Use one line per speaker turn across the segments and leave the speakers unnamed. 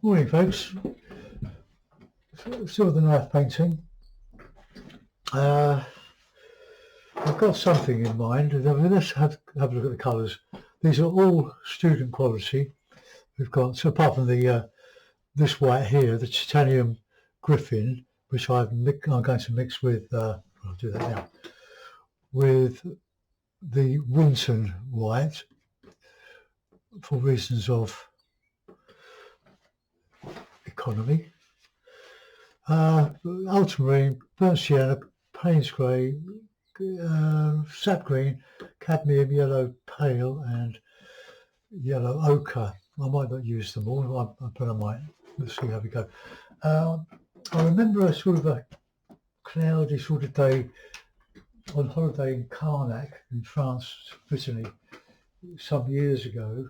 Morning, folks. Still the knife painting. I've got something in mind. Let's have a look at the colours. These are all student quality. We've got, so apart from the this white here, the titanium griffin, which I'm going to mix with. I'll do that now. With the Winton white, for reasons of economy. Ultramarine, burnt sienna, Payne's grey, sap green, cadmium yellow pale, and yellow ochre. I might not use them all, but I might. Let's see how we go. I remember a sort of a cloudy sort of day on holiday in Carnac in France, Brittany, some years ago.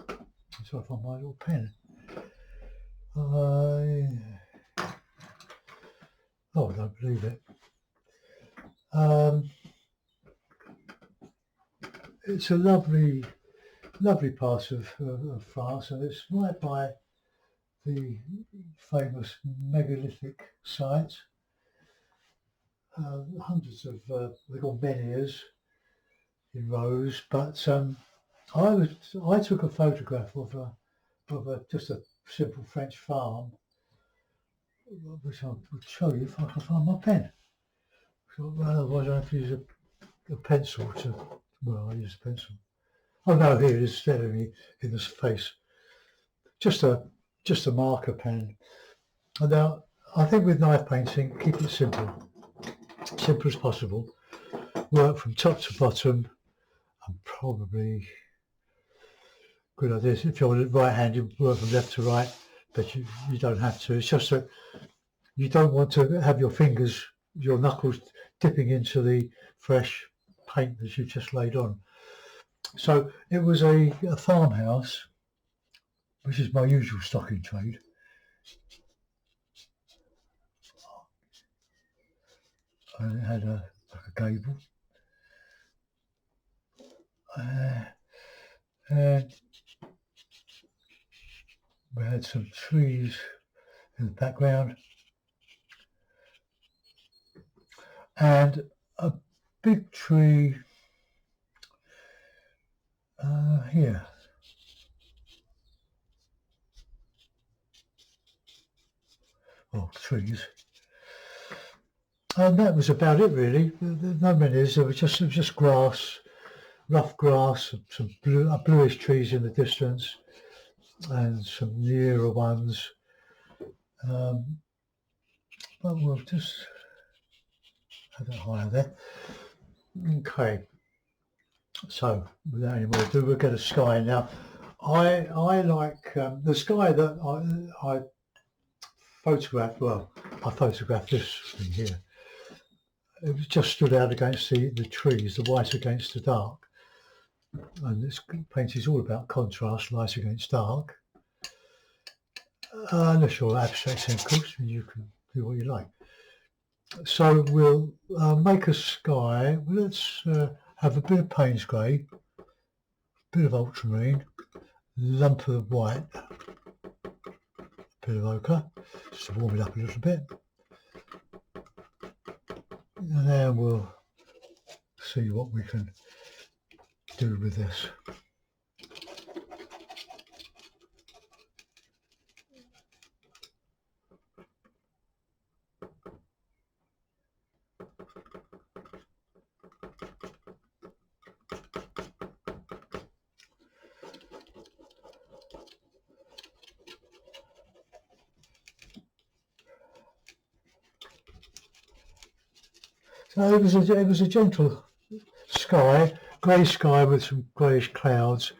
I'm sorry if I find my little pen. Oh, I don't believe it. It's a lovely part of France, and it's right by the famous megalithic site. Hundreds of they're called menhirs in rows, but I took a photograph of just a simple French farm, which I would show you if I can find my pen. So, otherwise I have to use a pencil to. Well, I use a pencil. Oh no, here it is staring me in the face. Just a marker pen. And now I think with knife painting, keep it simple as possible. Work from top to bottom, and probably good idea if you're right-handed, work from left to right, but you don't have to. It's just that you don't want to have your fingers, your knuckles dipping into the fresh paint that you've just laid on. So it was a farmhouse, which is my usual stock in trade. And it had like a gable. And we had some trees in the background. And a big tree here. Oh, trees. And that was about it, really. No menhirs. It was just grass, rough grass, some bluish trees in the distance, and some nearer ones. But we'll just have that higher there. Okay. So, without any more ado, we'll get a sky now. I like the sky that I photographed. Well, I photographed this thing here. It was just stood out against the trees, the white against the dark. And this painting is all about contrast, light against dark. Unless you're abstracting, of course, you can do what you like. So we'll make a sky. Let's have a bit of Payne's grey, a bit of ultramarine, lump of white, a bit of ochre, just to warm it up a little bit. And then we'll see what we can do with this. So it was a gentle sky, grey sky with some greyish clouds.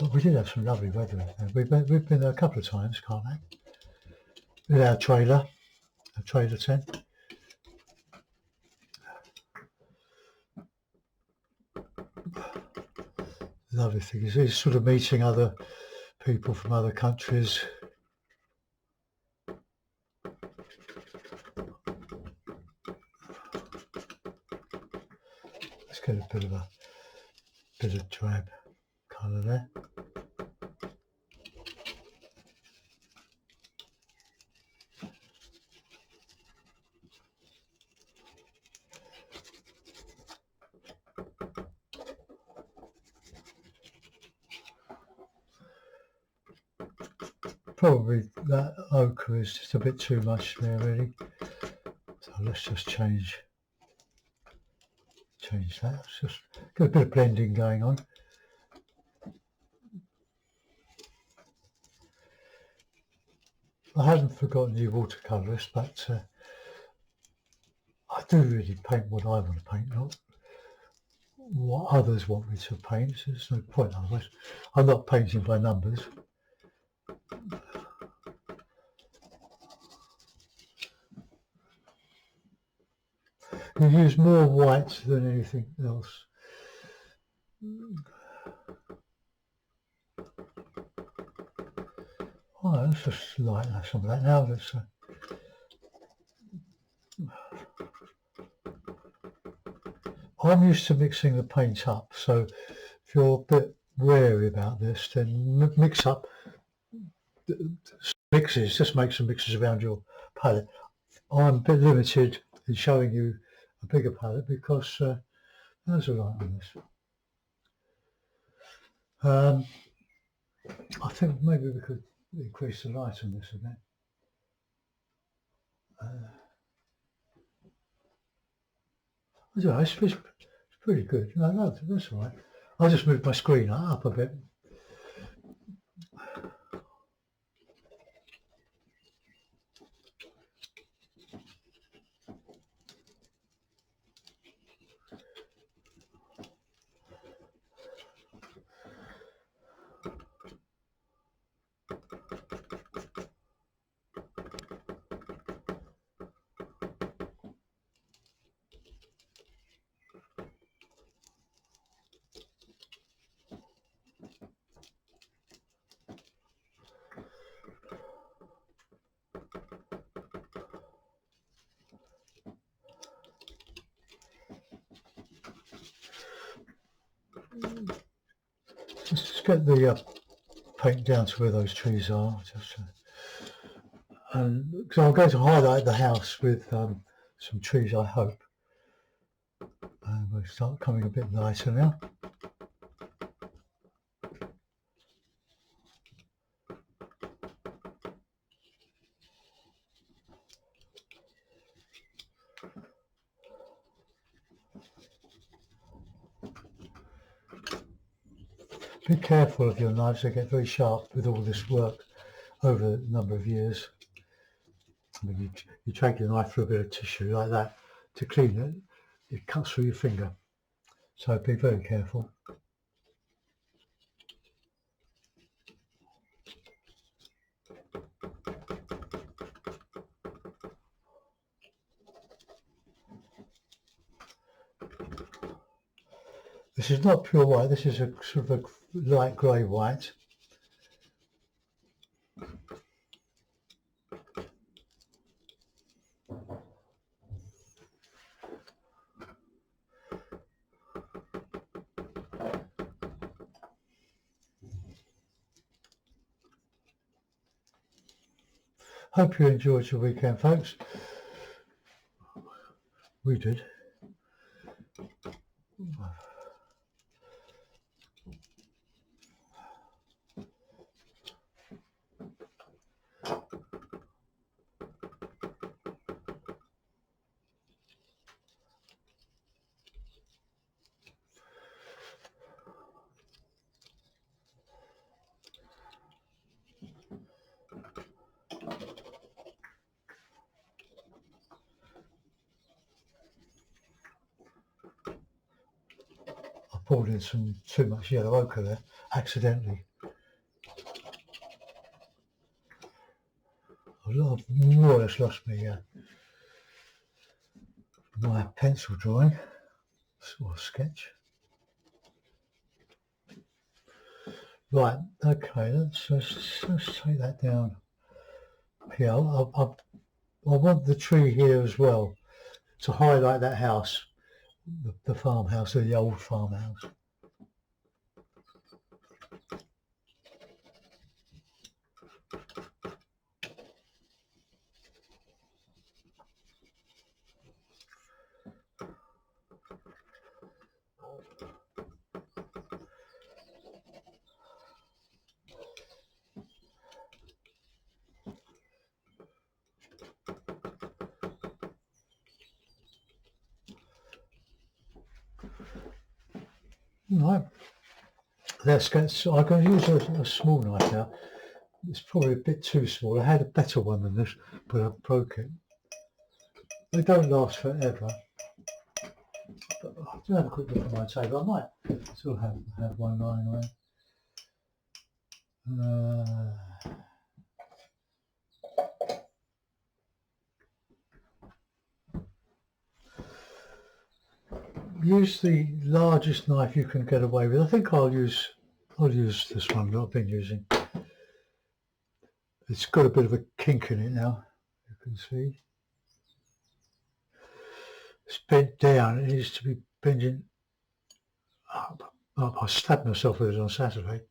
But we did have some lovely weather. We've been there a couple of times, Carnac, with our trailer tent. Lovely thing is sort of meeting other people from other countries. Let's get a bit of drab colour there. probably that ochre is just a bit too much there really. So let's just change that. Let's just get a bit of blending going on. I haven't forgotten you watercolourists, but I do really paint what I want to paint, not what others want me to paint. There's no point otherwise. I'm not painting by numbers. You use more white than anything else. Oh, let's just lighten some of that now. I'm used to mixing the paint up, so if you're a bit wary about this, then mix up mixes, just make some mixes around your palette. I'm a bit limited in showing you a bigger palette because there's a light on this. I think maybe we could increase the light on this a bit. I don't know, it's pretty good. No, that's all right. I'll just move my screen up a bit. Just get the paint down to where those trees are. And so I'm going to highlight the house with some trees, I hope. And we'll start coming a bit lighter now. Be careful of your knives, they get very sharp with all this work over a number of years. I mean, you drag your knife through a bit of tissue like that to clean it, it cuts through your finger. So be very careful. This is not pure white, this is a sort of a light grey white. Hope you enjoyed your weekend, folks. We did. I poured in too much yellow ochre there, accidentally. I've more or less lost my pencil drawing, or sketch. Right, okay, let's take that down here. I want the tree here as well to highlight that house, the farmhouse, or the old farmhouse. Right, let's get. So I'm going to use a small knife now. It's probably a bit too small. I had a better one than this, but I broke it. They don't last forever. But I'll just have a quick look at my table. I might still have one lying around. Use the largest knife you can get away with. I think I'll use this one that I've been using. It's got a bit of a kink in it now, you can see. It's bent down. It needs to be bending up. I stabbed myself with it on Saturday.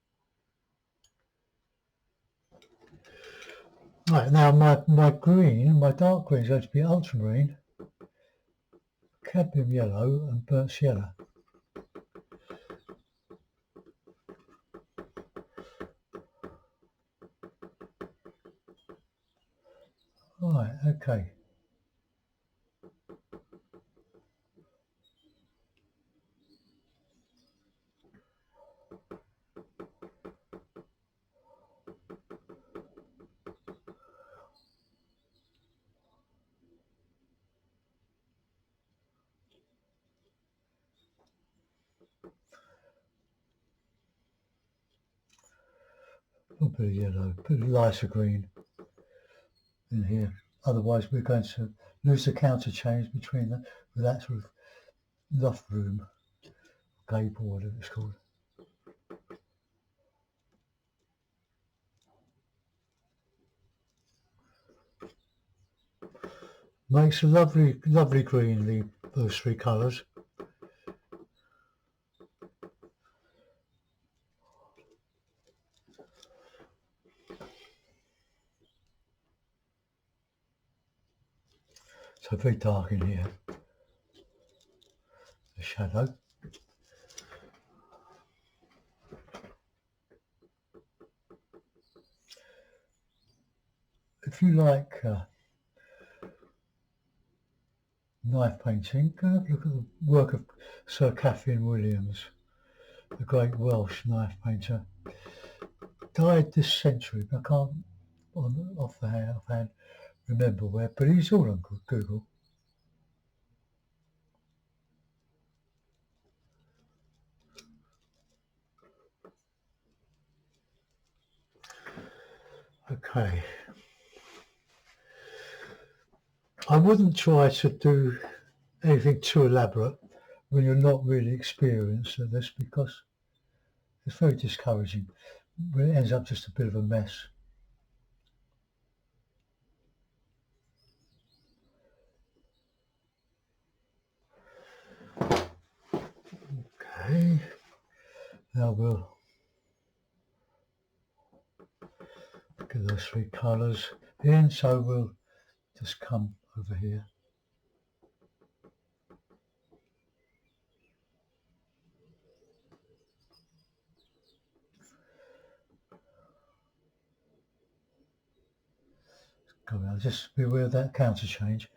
Right, now my green, my dark green is going to be ultramarine, cadmium yellow and burnt sienna. Right, okay. A bit of yellow, a bit of lighter green in here. Otherwise we're going to lose the counter change between with that sort of loft room, gable, whatever it's called. Makes a lovely green, those three colours. So very dark in here, the shadow. If you like knife painting, go have a look at the work of Sir Catherine Williams, the great Welsh knife painter. Died this century, but I can't offhand remember where, but he's all on Google. Okay. I wouldn't try to do anything too elaborate when you're not really experienced at this, because it's very discouraging when it ends up just a bit of a mess. Okay, now we'll get those three colours in, so we'll just come over here. Go around, just be aware of that counter change.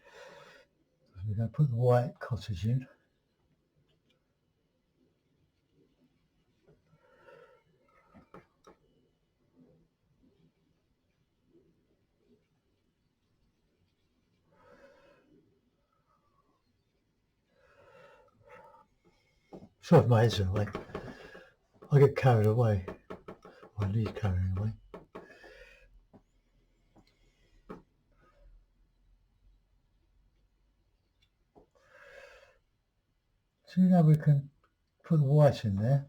We're going to put the white cottage in. Sorry if my head's in the way. I get carried away. I need carrying away. So now we can put the white in there.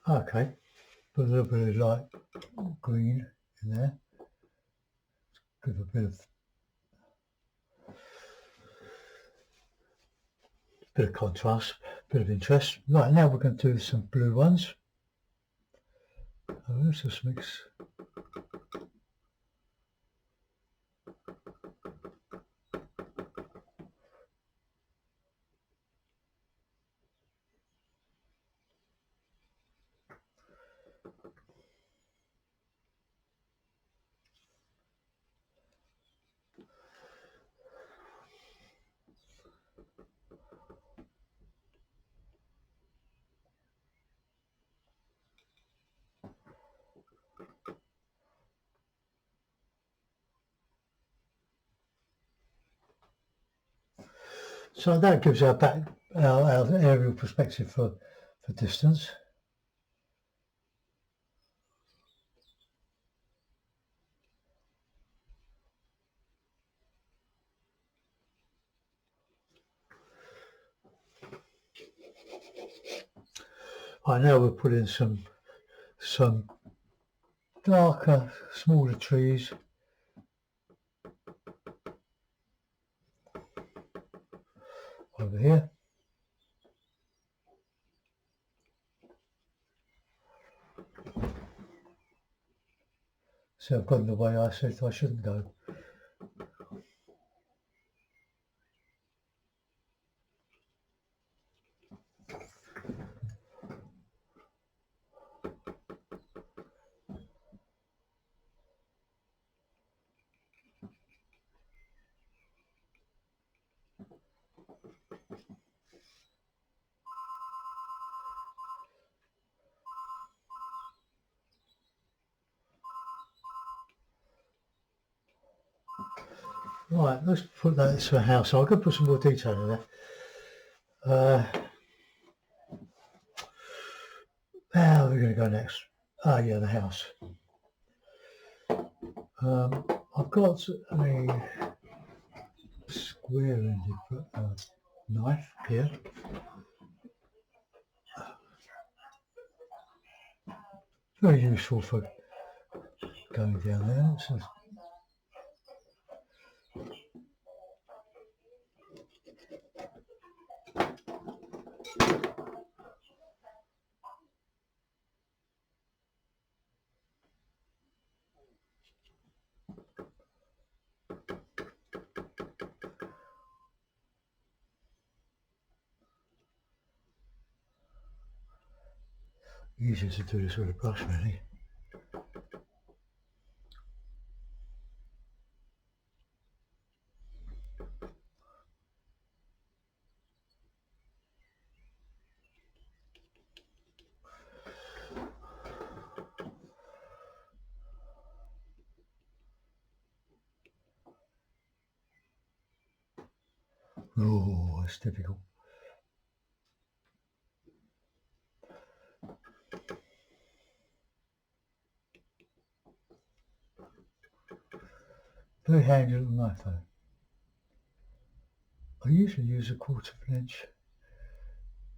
Okay, put a little bit of light green in there. Give a bit of contrast, bit of interest. Right, now we're going to do some blue ones. So let's just mix So that gives our aerial perspective for distance. Right, now we'll put in some darker, smaller trees. Over here. So I've gone the way I said I shouldn't go. Right, let's put that into a house. I'm going to put some more detail in there. How are we going to go next? Ah, yeah, the house. I've got a square-ended knife here. Very useful for going down there. So, easier to do this with a brush, really. Oh, it's difficult. Very handy little knife though. I usually use a 1/4 inch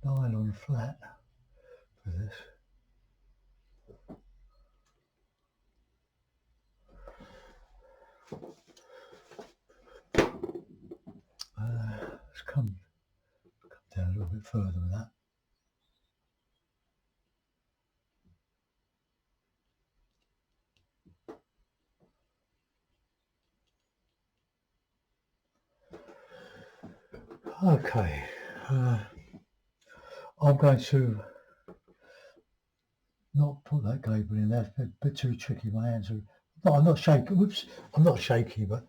nylon flat for this. Let's come down a little bit further with that. Okay, I'm going to not put that gable in there. It's a bit too tricky. My hands are. No, I'm not shaky. Whoops, I'm not shaky, but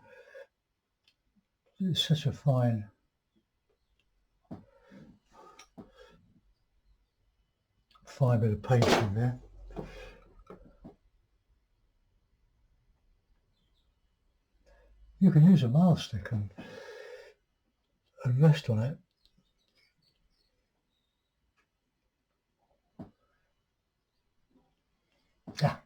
it's such a fine. Fine bit of painting there. You can use a mile stick and rest on it. Yeah.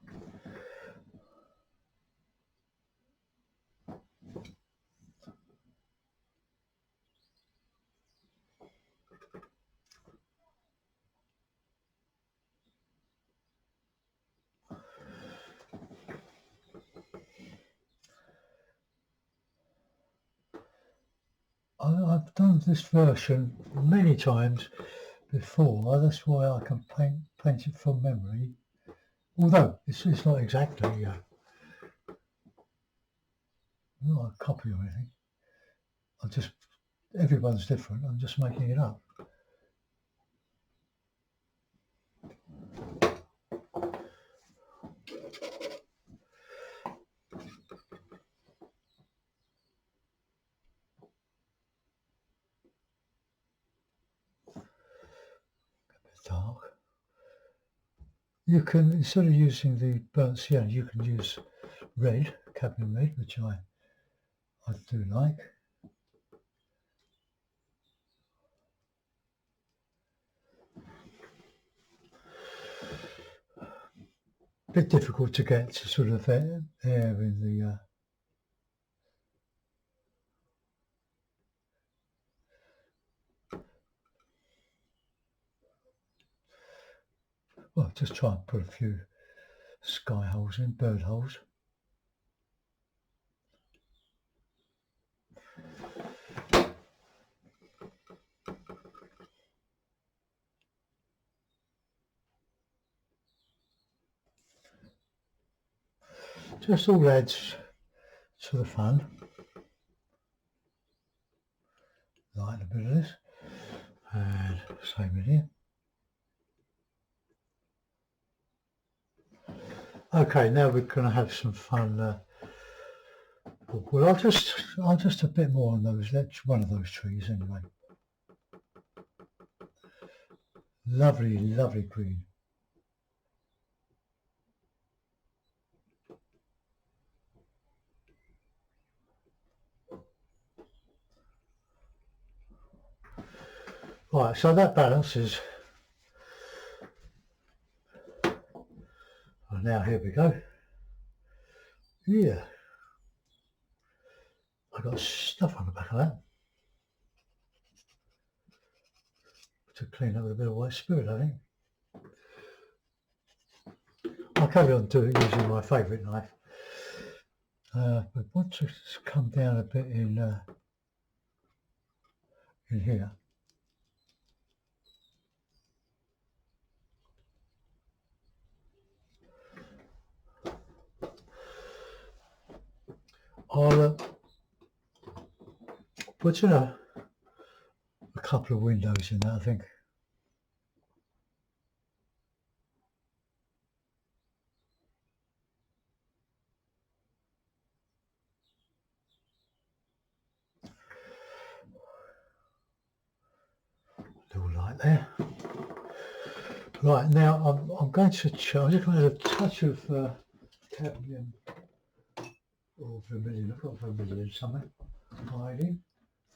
I've done this version many times before. That's why I can paint it from memory. Although it's not exactly not a copy or anything. Everyone's different. I'm just making it up. Dark. You can, instead of using the burnt sienna, you can use red, cabin red, which I do like. bit difficult to get to sort of air in the well, just try and put a few sky holes in, bird holes. Just all adds to the fun. Light a bit of this, and same in here. Okay, now we're going to have some fun. Well, I'll just a bit more on those. That's one of those trees anyway. Lovely, lovely green. Right, so that balances. Oh, now here we go. Yeah, I got stuff on the back of that to clean up with a bit of white spirit, I think. I'll carry on using my favourite knife, but once it's come down a bit in here. I'll put in a couple of windows in that, I think. Little light there. Right, now I'm going to I'm just going to add a touch of cadmium or vermilion. I've got vermilion somewhere. Hiding.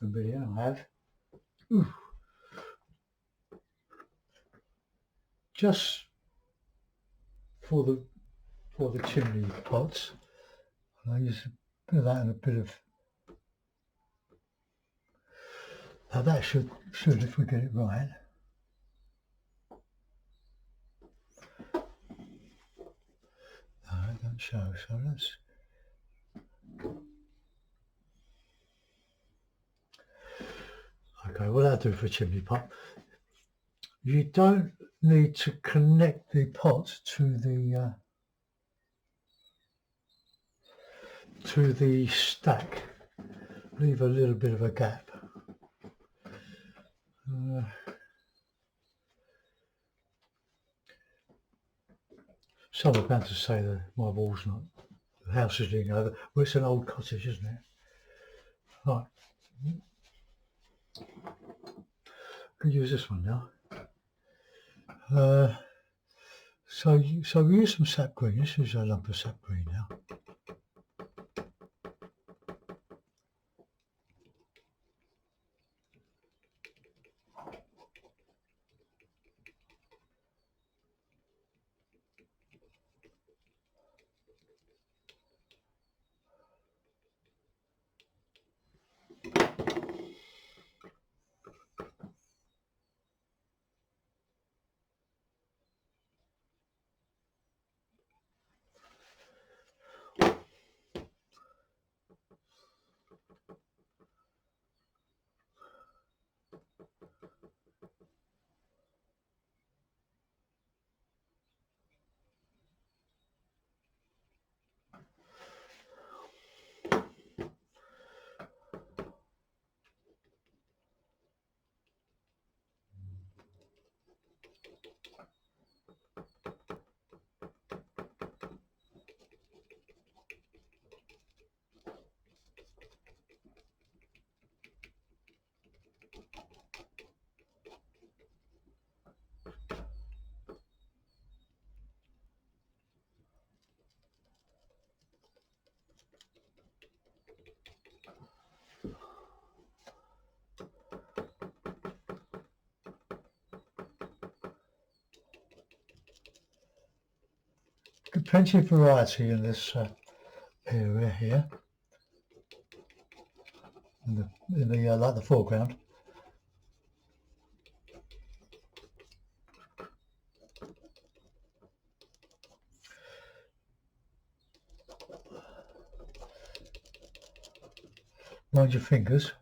Vermilion I have. Ooh. Just for the chimney pots. I use a bit of that and a bit of. Now that should if we get it right. No, it don't show. So let's. Okay, well that'll do for a chimney pot. You don't need to connect the pot to the stack. Leave a little bit of a gap. Some are about to say that my wall's not, the house is leaning over. Well, it's an old cottage, isn't it? Right. Can use this one now. So we use some sap green. This is a lump of sap green now. plenty of variety in this area here, in the like the foreground. Mind your fingers.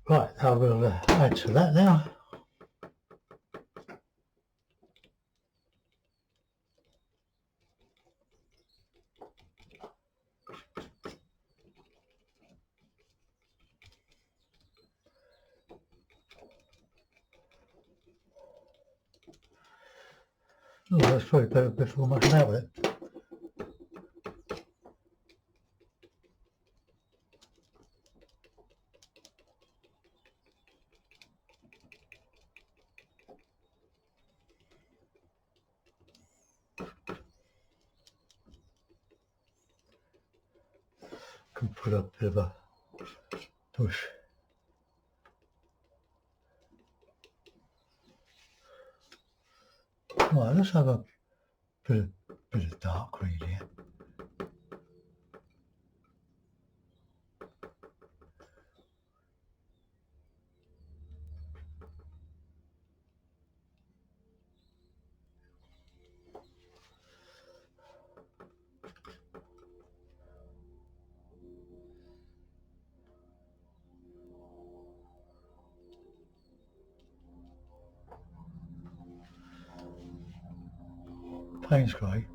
Right, I will add to that now. Oh, that's probably better before I can have it. Can put a bit of a push. Right, let's have a bit of dark green here. Payne's grey.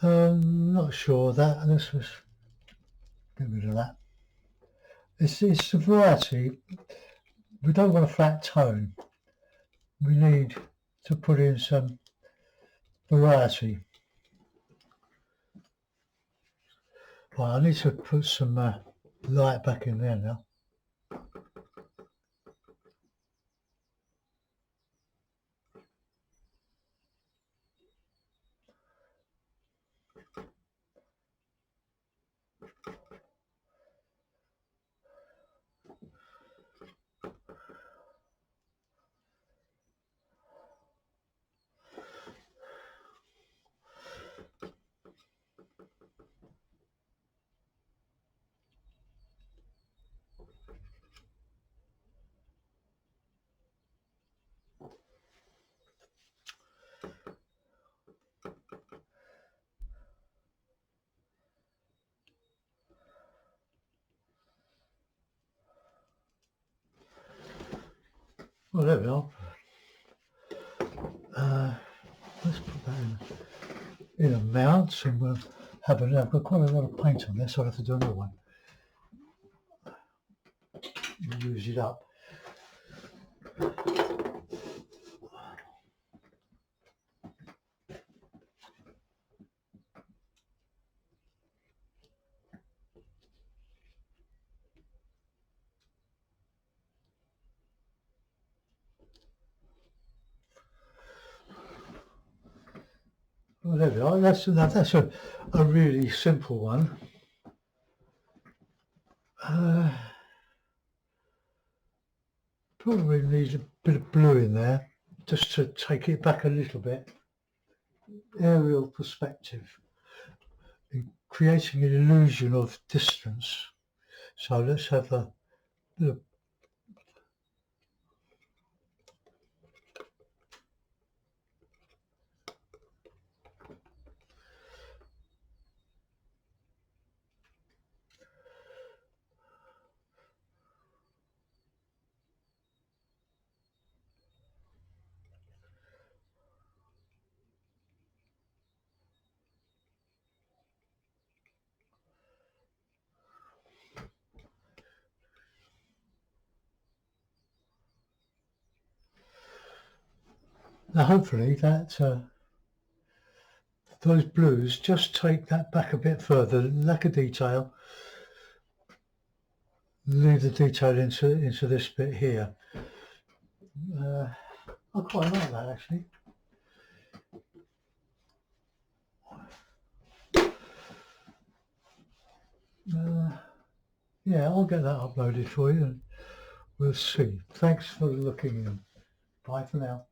Not sure of that. Let's just get rid of that. It's a variety. We don't want a flat tone. We need to put in some variety. Right, I need to put some light back in there now. Well, there we are. Let's put that in a mount, and we'll have a. I've got quite a lot of paint on this, so I'll have to do another one. Use it up. Well, there we are. That's a really simple one. Probably needs a bit of blue in there, just to take it back a little bit. Aerial perspective, creating an illusion of distance. So let's have a bit of Now hopefully that those blues just take that back a bit further, lack of detail, leave the detail into this bit here. I quite like that actually. Yeah, I'll get that uploaded for you and we'll see. Thanks for looking in. Bye for now.